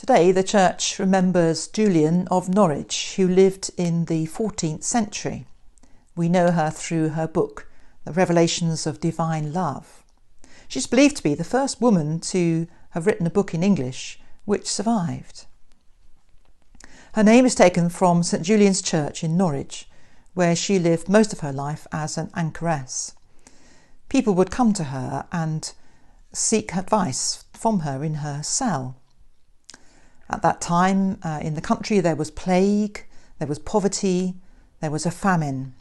Today the church remembers Julian of Norwich, who lived in the 14th century. We know her through her book, The Revelations of Divine Love. She's believed to be the first woman to have written a book in English which survived. Her name is taken from St Julian's Church in Norwich, where she lived most of her life as an anchoress. People would come to her and seek advice from her in her cell. At that time, in the country, there was plague, there was poverty, there was a famine.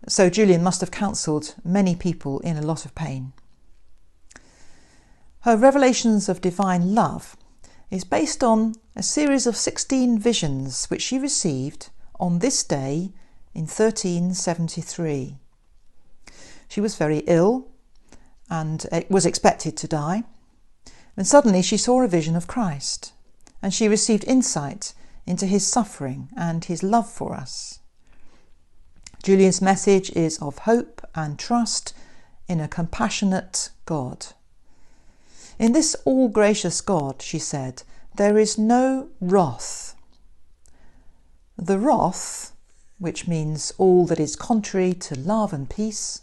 So Julian must have counselled many people in a lot of pain. Her Revelations of Divine Love is based on a series of 16 visions which she received on this day in 1373. She was very ill and was expected to die. And suddenly she saw a vision of Christ, and she received insight into his suffering and his love for us. Julian's message is of hope and trust in a compassionate God. In this all-gracious God, she said, there is no wrath. The wrath, which means all that is contrary to love and peace,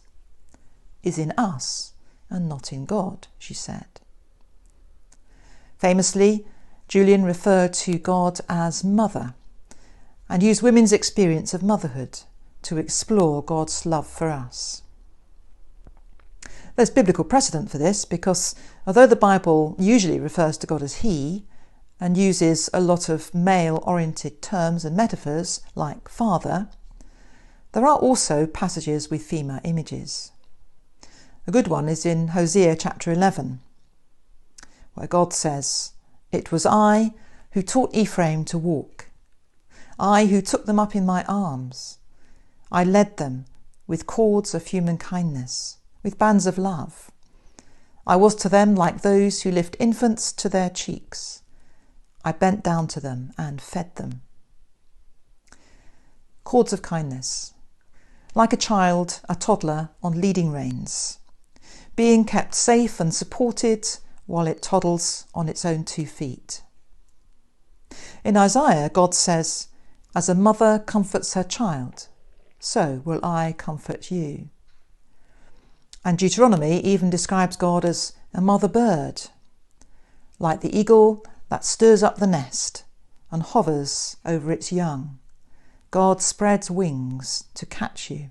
is in us and not in God, she said. Famously, Julian referred to God as Mother and used women's experience of motherhood to explore God's love for us. There's biblical precedent for this because although the Bible usually refers to God as He and uses a lot of male-oriented terms and metaphors like Father, there are also passages with female images. A good one is in Hosea chapter 11, where God says, "It was I who taught Ephraim to walk, I who took them up in my arms. I led them with cords of human kindness, with bands of love. I was to them like those who lift infants to their cheeks. I bent down to them and fed them." Cords of kindness, like a child, a toddler on leading reins, being kept safe and supported while it toddles on its own 2 feet. In Isaiah, God says, "As a mother comforts her child, so will I comfort you." And Deuteronomy even describes God as a mother bird, like the eagle that stirs up the nest and hovers over its young. God spreads wings to catch you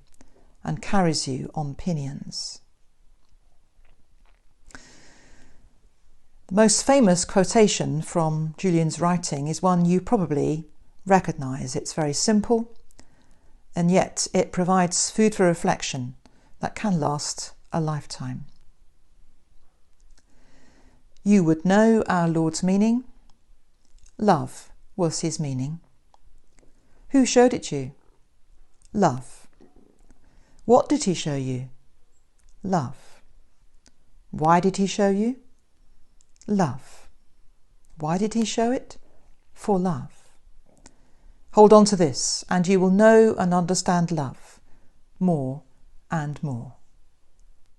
and carries you on pinions. The most famous quotation from Julian's writing is one you probably recognise. It's very simple, and yet it provides food for reflection that can last a lifetime. You would know our Lord's meaning. Love was his meaning. Who showed it you? Love. What did he show you? Love. Why did he show you? Love. Why did he show it? For love. Hold on to this, and you will know and understand love more and more.